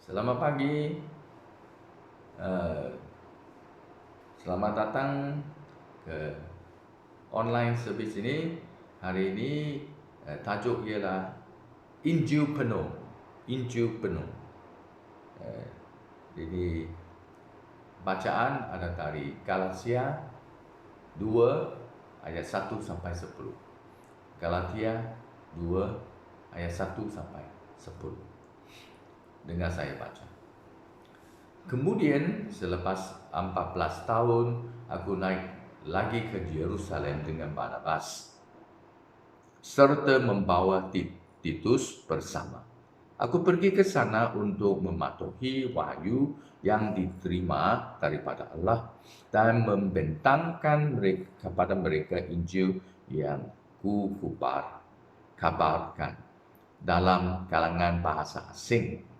Selamat pagi, eh, selamat datang ke online service ini. Hari ini tajuk ialah Injil penuh. Injil penuh. Jadi bacaan ada dari Galatia 2 ayat 1 sampai 10. Galatia 2 ayat 1 sampai 10. Dengar saya baca. Kemudian selepas 14 tahun aku naik lagi ke Yerusalem dengan Barnabas serta membawa Titus bersama. Aku pergi ke sana untuk mematuhi wahyu yang diterima daripada Allah dan membentangkan kepada mereka Injil yang kabarkan dalam kalangan bahasa asing.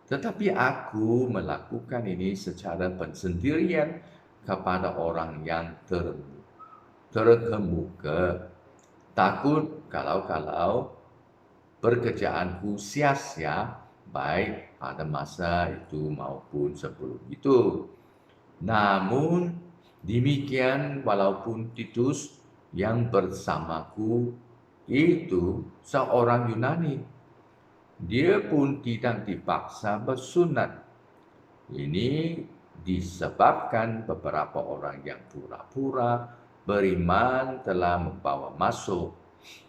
Tetapi aku melakukan ini secara pensendirian kepada orang yang terkemuka. Takut kalau pekerjaanku sia-sia baik pada masa itu maupun sebelum itu. Namun demikian walaupun Titus yang bersamaku itu seorang Yunani, dia pun tidak dipaksa bersunat. Ini disebabkan beberapa orang yang pura-pura beriman telah membawa masuk.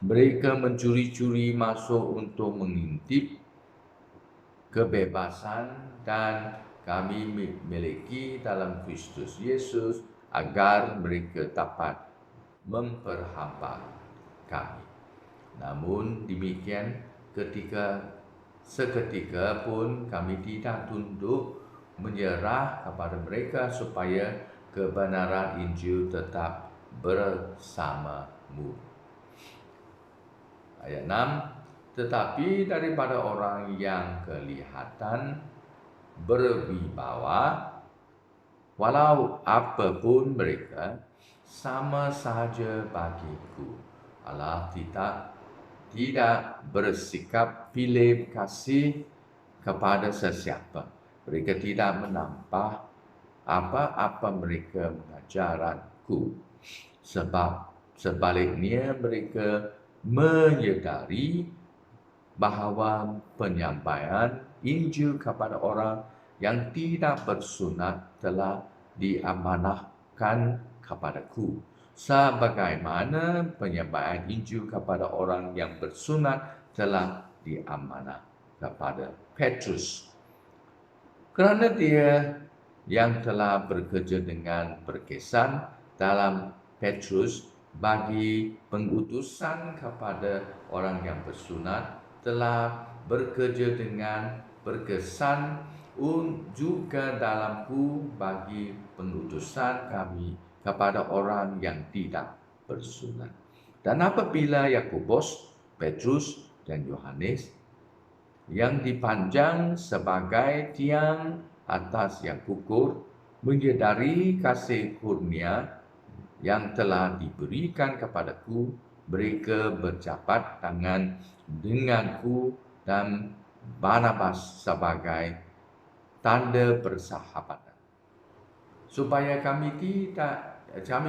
Mereka mencuri-curi masuk untuk mengintip kebebasan dan kami miliki dalam Kristus Yesus agar mereka dapat memperhamba kami. Namun demikian seketika pun kami tidak tunduk menyerah kepada mereka supaya kebenaran Injil tetap bersamamu. Ayat 6. Tetapi daripada orang yang kelihatan berwibawa, walau apapun mereka, sama saja bagiku. Allah tidak bersikap pilih kasih kepada sesiapa. Mereka tidak menambah apa-apa mereka mengajaranku. Sebab sebaliknya mereka menyadari bahawa penyampaian Injil kepada orang yang tidak bersunat telah diamanahkan kepadaku, sebagaimana penyampaian Injil kepada orang yang bersunat telah diamanah kepada Petrus. Kerana dia yang telah bekerja dengan berkesan dalam Petrus bagi pengutusan kepada orang yang bersunat, telah bekerja dengan berkesan juga dalamku bagi pengutusan kami kepada orang yang tidak bersunat. Dan apabila Yakobus, Petrus dan Yohanes yang dipandang sebagai tiang atas yang kukuh menyadari kasih kurnia yang telah diberikan kepadaku, mereka berjabat tangan denganku dan Barnabas sebagai tanda persahabatan, supaya kami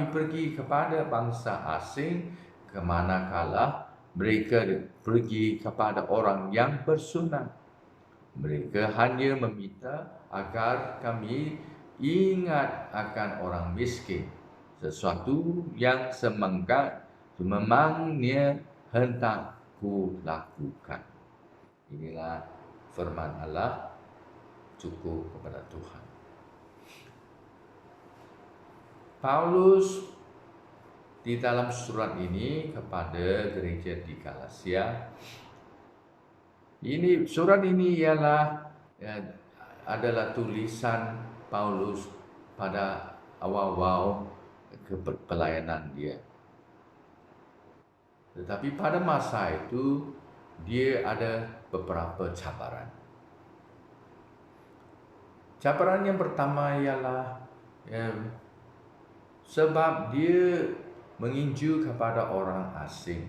pergi kepada bangsa asing ke manakala mereka pergi kepada orang yang bersunat. Mereka hanya meminta agar kami ingat akan orang miskin, sesuatu yang sememangnya hendak ku lakukan. Inilah firman Allah. Cukup kepada Tuhan. Paulus di dalam surat ini kepada gereja di Galatia, surat ini adalah tulisan Paulus pada awal-awal pelayanan dia. Tetapi pada masa itu dia ada beberapa cabaran. Cabaran yang pertama ialah sebab dia menginjil kepada orang asing.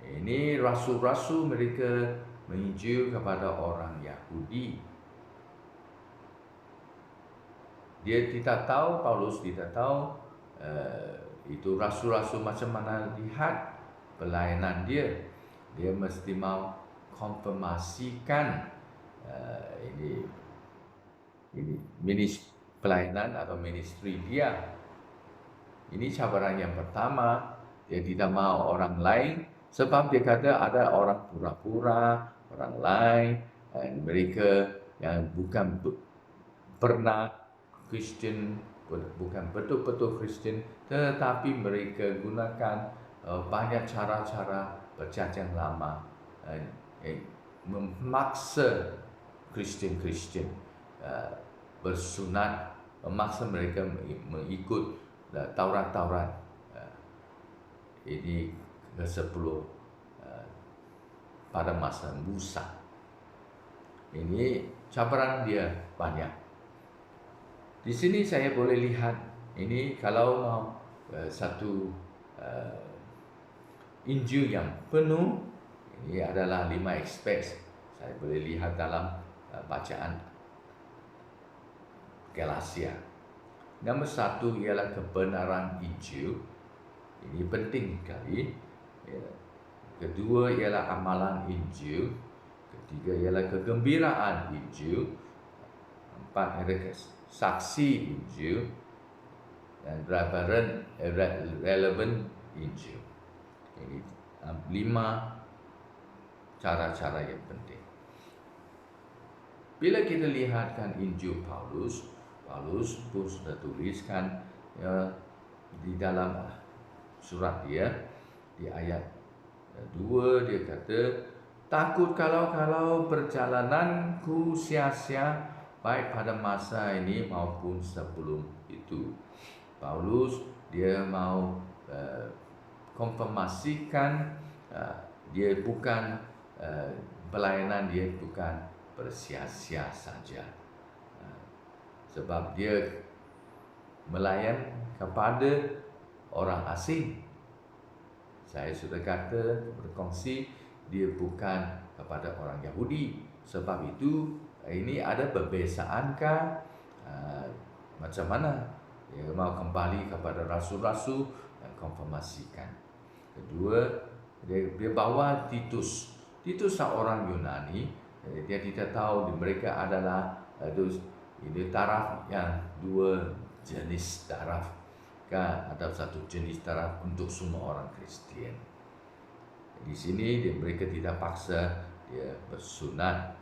Ini rasul-rasul mereka menginjil kepada orang Yahudi. Dia tidak tahu, Paulus tidak tahu itu rasul-rasul macam mana lihat pelayanan dia. Dia mesti mau konfirmasikan ini pelayanan atau ministry dia. Ini cabaran yang pertama. Dia tidak mau orang lain, sebab dia kata ada orang pura-pura, orang lain, dan mereka yang bukan pernah Kristen, bukan betul-betul Kristen, tetapi mereka gunakan banyak cara-cara perjanjian lama, memaksa Kristen bersunat, memaksa mereka mengikut Taurat ini ke-10 pada masa Musa. Ini cabaran dia banyak. Di sini saya boleh lihat ini kalau mau satu Injil yang penuh, ini adalah 5 aspek. Saya boleh lihat dalam bacaan Galatia. Nomor 1 ialah kebenaran Injil. Ini penting sekali. Kedua ialah amalan Injil. Ketiga ialah kegembiraan Injil. 4 ialah saksi Injil. Dan relevant Injil. Ini 5 cara-cara yang penting. Bila kita lihatkan Injil Paulus pun sudah tuliskan di dalam surat dia, di ayat 2 dia kata, takut kalau perjalananku sia-sia, baik pada masa ini maupun sebelum itu. Paulus dia mau konfirmasikan dia bukan pelayanan dia bukan bersia-sia saja, sebab dia melayan kepada orang asing. Saya sudah kata berkongsi dia bukan kepada orang Yahudi. Sebab itu ini ada perbezaankah macam mana dia mau kembali kepada rasul-rasul dan konfirmasikan. Kedua, dia bawa Titus seorang Yunani. Dia tidak tahu mereka adalah ini taraf yang 2 jenis taraf, kan? Ada satu jenis taraf untuk semua orang Kristen. Di sini mereka tidak paksa dia bersunat.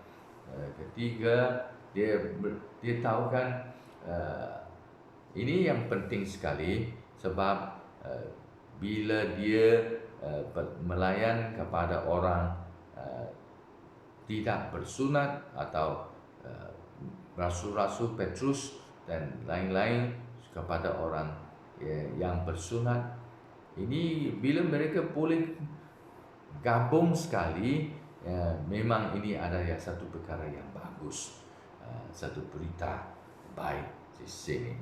Ketiga, dia tahu kan ini yang penting sekali, sebab bila dia melayan kepada orang tidak bersunat atau rasul-rasul Petrus dan lain-lain kepada orang yang bersunat, ini bila mereka boleh gabung sekali, memang ini adalah satu perkara yang bagus, satu berita baik di sini.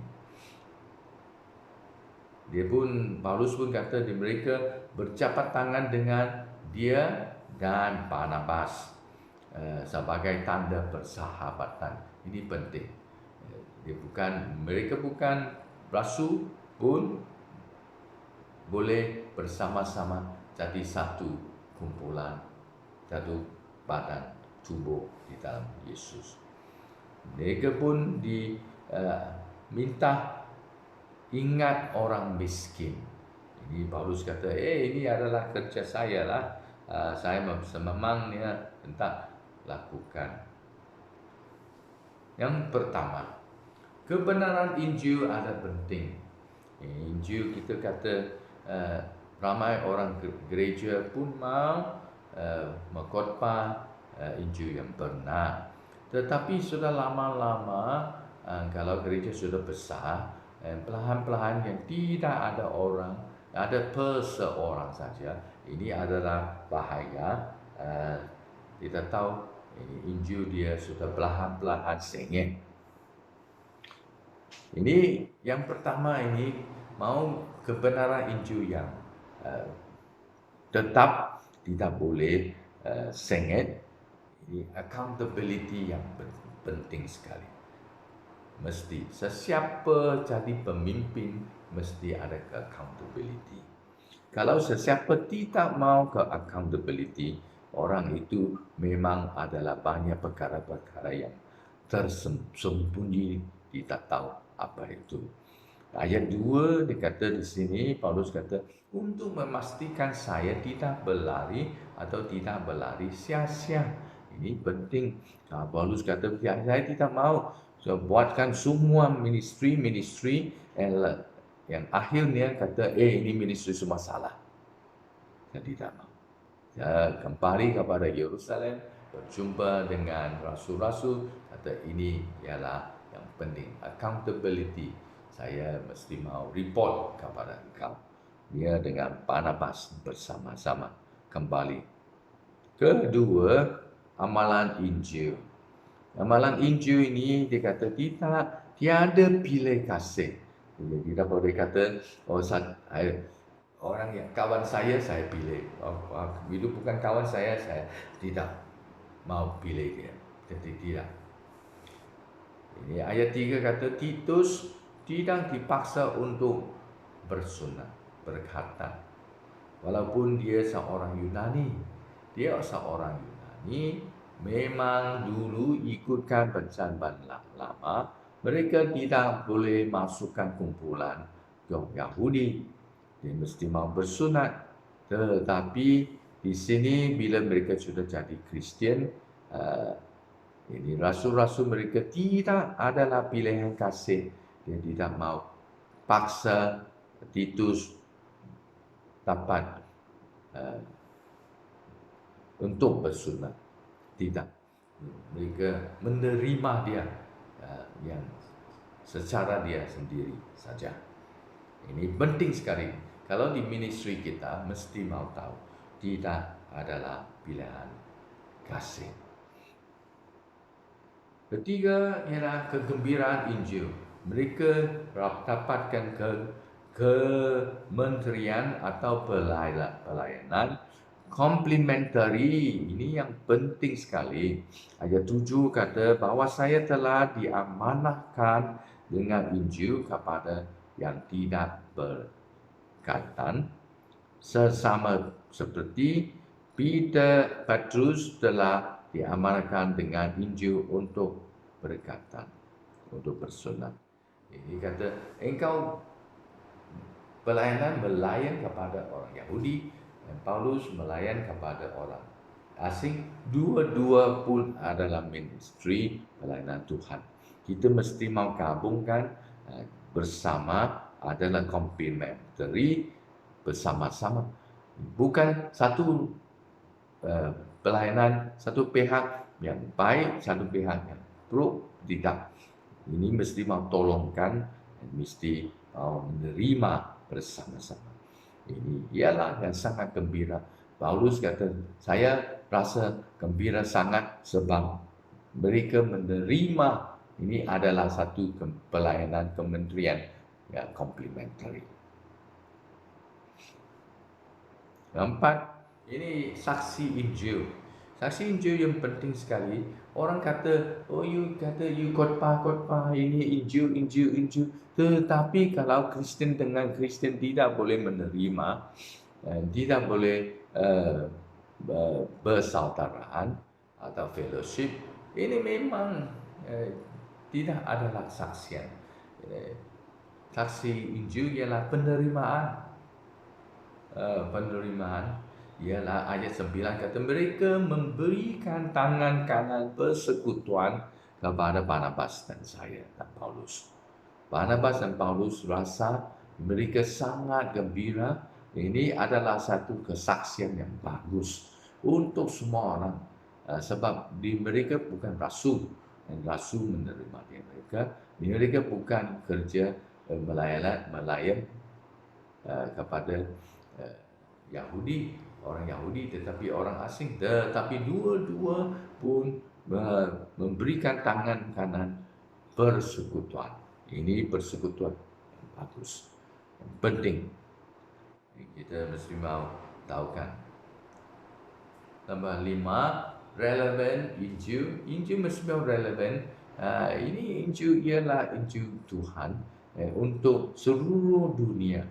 Paulus pun kata mereka berjabat tangan dengan dia dan Barnabas sebagai tanda persahabatan. Ini penting. Mereka bukan rasul pun boleh bersama-sama jadi satu kumpulan, satu badan tubuh di dalam Yesus. Mereka pun diminta ingat orang miskin. Ini Paulus kata, ini adalah kerja saya lah. Saya memangnya hendak lakukan. Yang pertama, kebenaran Injil ada penting. Injil kita kata ramai orang gereja pun mau mengkhotbah Injil yang benar. Tetapi sudah lama-lama kalau gereja sudah besar, perlahan-lahan yang tidak ada orang, ada perseorang saja, ini adalah bahaya. Kita tahu ini Injil dia sudah perlahan-lahan sengit. Ini yang pertama, ini mau kebenaran Injil yang tetap, tidak boleh sengit. Ini accountability yang penting sekali. Mesti sesiapa jadi pemimpin mesti ada accountability. Kalau sesiapa tidak mau ke accountability, orang itu memang adalah banyak perkara-perkara yang tersembunyi, tidak tahu apa itu. Ayat 2 dikata di sini, Paulus kata, untuk memastikan saya tidak berlari atau tidak berlari sia-sia. Ini penting. Paulus kata, saya tidak mau buatkan semua ministry yang akhirnya kata, ini ministry semua salah. Saya tidak mau. Saya kembali kepada Yerusalem, berjumpa dengan rasul-rasul, kata ini ialah yang penting, accountability. Saya mesti mau report kepada engkau. Dia dengan Barnabas bersama-sama kembali. Kedua, amalan Injil. Amalan Injil ini dia kata tiada pilih kasih. Jadi tidak boleh kata orang yang kawan saya pilih. Itu bukan kawan saya tidak mau pilih dia. Jadi tidak. Ini ayat 3 kata Titus tidak dipaksa untuk bersunat, berkata. Walaupun dia seorang Yunani. Dia seorang Yunani, memang dulu ikutkan perjanjian lama. Mereka tidak boleh masukkan kumpulan Yahudi. Dia mesti mau bersunat. Tetapi di sini bila mereka sudah jadi Kristian, ini rasul-rasul mereka tidak adalah pilihan kasih. Dia tidak mau paksa Titus dapat untuk bersunat. Tidak. Mereka menerima dia yang secara dia sendiri saja. Ini penting sekali. Kalau di ministry kita mesti mau tahu tidak adalah pilihan kasih. Ketiga ialah kegembiraan Injil. Mereka dapatkan kementerian atau pelayanan komplementari. Ini yang penting sekali. Ayat 7 kata bahwa saya telah diamanahkan dengan Injil kepada yang tidak berkatan, sesama seperti Petrus telah diamanahkan dengan Injil untuk berkatan, untuk bersunat. Ini kata engkau melayan kepada orang Yahudi, dan Paulus melayan kepada orang asing. Dua-dua pun adalah ministry pelayanan Tuhan. Kita mesti mau gabungkan bersama, adalah complementary, bersama-sama. Bukan satu pelayanan satu pihak yang baik, satu pihak yang buruk. Tidak. Ini mesti mau tolongkan, mesti mau menerima bersama-sama. Ini ialah yang sangat gembira. Paulus kata, saya rasa gembira sangat sebab mereka menerima. Ini adalah satu pelayanan kementerian yang complementary. Keempat, ini saksi Injil. Saksi Injil yang penting sekali. Orang kata, you khotbah, ini Injil. Tetapi kalau Kristen dengan Kristen tidak boleh menerima, tidak boleh bersaudaraan atau fellowship, ini memang tidak adalah saksian. Saksi Injil ialah penerimaan. Ialah ayat 9 kata mereka memberikan tangan kanan persekutuan kepada Barnabas dan saya dan Paulus. Barnabas dan Paulus rasa mereka sangat gembira. Ini adalah satu kesaksian yang bagus untuk semua orang. Sebab mereka bukan rasul, dan rasul menerima mereka. Mereka bukan kerja melayan kepada Yahudi, orang Yahudi, tetapi orang asing. Tetapi dua-dua pun memberikan tangan kanan persekutuan. Ini persekutuan yang bagus, yang penting. Kita mesti mau tahu kan. Tambah 5, relevan Injil mesti relevan. Ini Injil ialah Injil Tuhan untuk seluruh dunia.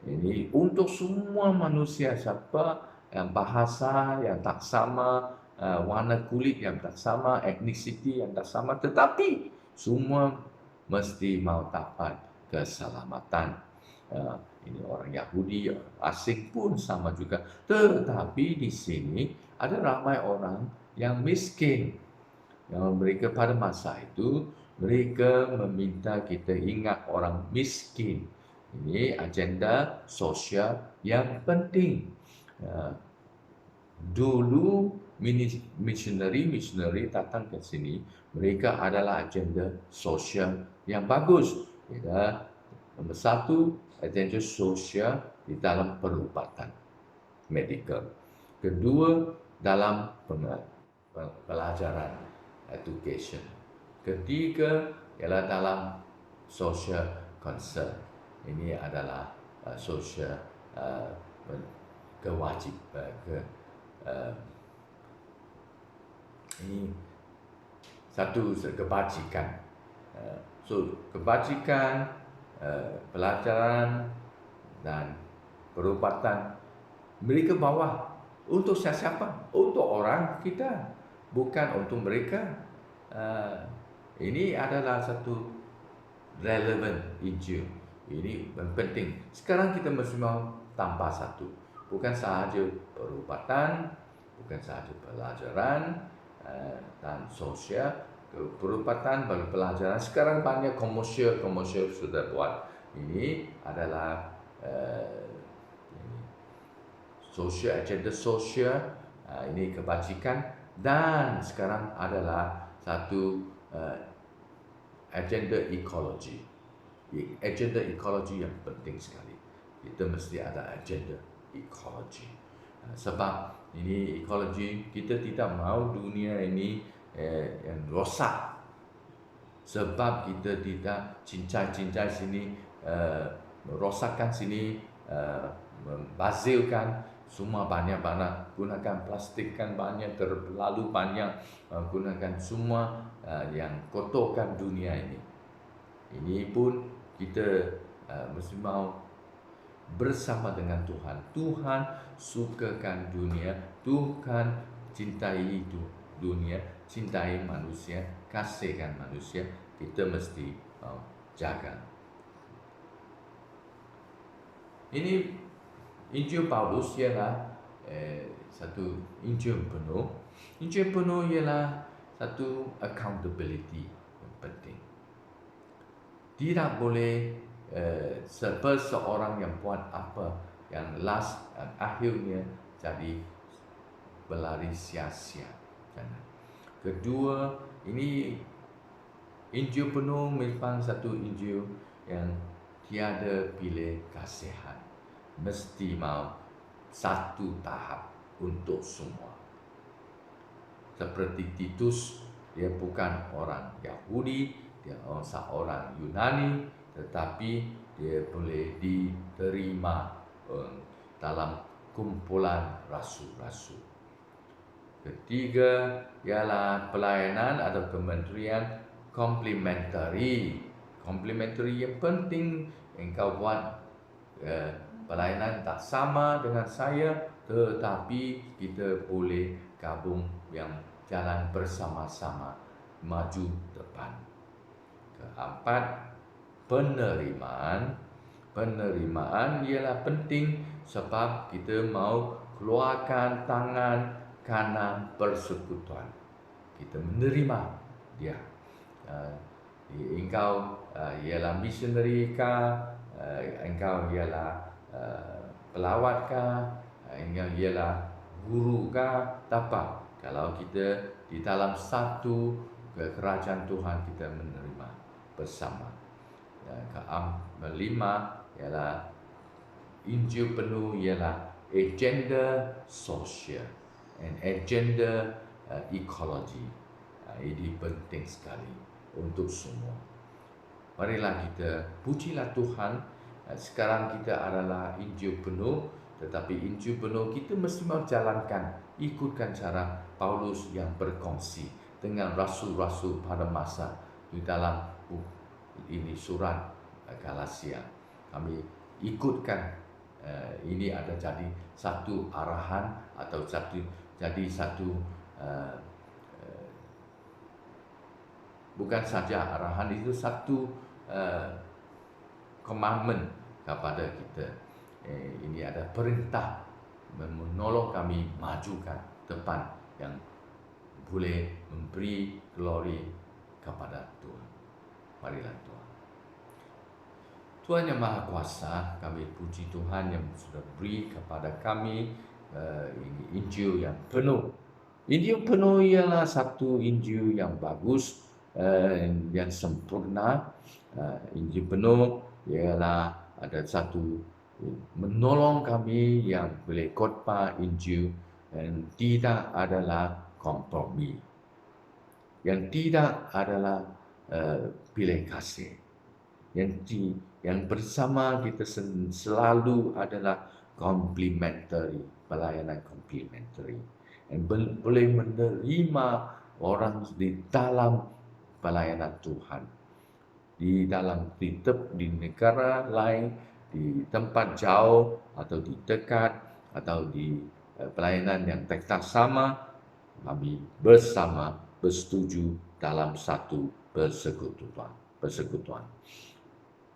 Ini untuk semua manusia, siapa yang bahasa yang tak sama, warna kulit yang tak sama, etnisiti yang tak sama, tetapi semua mesti mau dapat keselamatan. Ini orang Yahudi, orang asing pun sama juga. Tetapi di sini ada ramai orang yang miskin. Yang mereka pada masa itu, mereka meminta kita ingat orang miskin. Ini agenda sosial yang penting. Dulu misionari datang ke sini, mereka adalah agenda sosial yang bagus. Nomor satu, agenda sosial di dalam perubatan medical. Kedua, dalam pelajaran education. Ketiga ialah dalam social concern. Ini adalah social kewajiban ini satu kebajikan. Kebajikan, pelajaran dan perubatan mereka bawa untuk siapa? Untuk orang kita, bukan untuk mereka. Ini adalah satu relevan Injil. Ini penting. Sekarang kita mesti mau tambah satu. Bukan sahaja perubatan, bukan sahaja pelajaran dan sosial. Perubatan, pelajaran. Sekarang banyak komersial sudah buat. Ini adalah sosial, agenda sosial. Ini kebajikan. Dan sekarang adalah satu agenda ekologi. Agenda ekologi yang penting sekali. Kita mesti ada agenda ekologi. Sebab ini ekologi, kita tidak mau dunia ini yang rosak. Sebab kita tidak cincai-cincai sini, merosakkan sini, membazirkan semua banyak-banyak, gunakan plastik kan banyak, terlalu banyak, gunakan semua yang kotorkan dunia ini. Ini pun kita mesti mau bersama dengan Tuhan. Tuhan sukakan dunia, Tuhan cintai dunia, cintai manusia, kasihkan manusia. Kita mesti mau jaga. Ini Injil Paulus ialah satu Injil penuh. Injil penuh ialah satu accountability yang penting. Tidak boleh seseorang yang buat apa yang akhirnya jadi berlari sia-sia. Kedua, ini Injil penuh memang satu Injil yang tiada pilih kasihan. Mesti mau satu tahap untuk semua. Seperti Titus, dia bukan orang Yahudi, dia seorang Yunani, tetapi dia boleh diterima dalam kumpulan rasul-rasul. Ketiga ialah pelayanan atau kementerian komplementari. Komplementari yang penting, engkau buat pelayanan tak sama dengan saya, tetapi kita boleh gabung yang jalan bersama-sama maju depan. Keempat, penerimaan. Penerimaan ialah penting sebab kita mau keluarkan tangan kanan persekutuan. Kita menerima dia. Engkau ialah misioneri kah? Engkau ialah pelawat kah? Engkau ialah guru kah? Dapat. Kalau kita di dalam satu kerajaan Tuhan, kita menerima bersama. Kelima ialah Injil penuh ialah agenda sosial and agenda ekologi. Ini penting sekali untuk semua. Marilah kita pujilah Tuhan. Sekarang kita adalah Injil penuh, tetapi Injil penuh kita mesti mau jalankan, ikutkan cara Paulus yang berkongsi dengan rasul-rasul pada masa di dalam ini surat Galatia. Kami ikutkan ini ada jadi satu arahan atau satu bukan saja arahan, itu satu commandment kepada kita. Ini ada perintah menolong kami majukan depan yang boleh memberi glory kepada Tuhan. Marilah Tuhan. Tuhan yang Maha Kuasa, kami puji Tuhan yang sudah beri kepada kami ini Injil yang penuh. Injil penuh ialah satu Injil yang bagus, yang sempurna. Injil penuh ialah ada satu menolong kami yang boleh khotbah Injil dan tidak adalah kompromi, yang tidak adalah pilih kasih, yang bersama kita selalu adalah complementary, pelayanan complementary, yang boleh menerima orang di dalam pelayanan Tuhan, di negara lain, di tempat jauh atau di dekat, atau di pelayanan yang tetap sama, kami bersama bersetuju dalam satu persekutuan.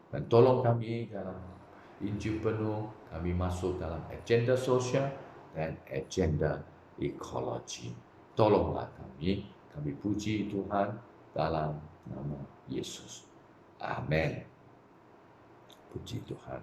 Dan tolong kami dalam Injil penuh, kami masuk dalam agenda sosial dan agenda ekologi. Tolonglah kami puji Tuhan dalam nama Yesus. Amin. Puji Tuhan.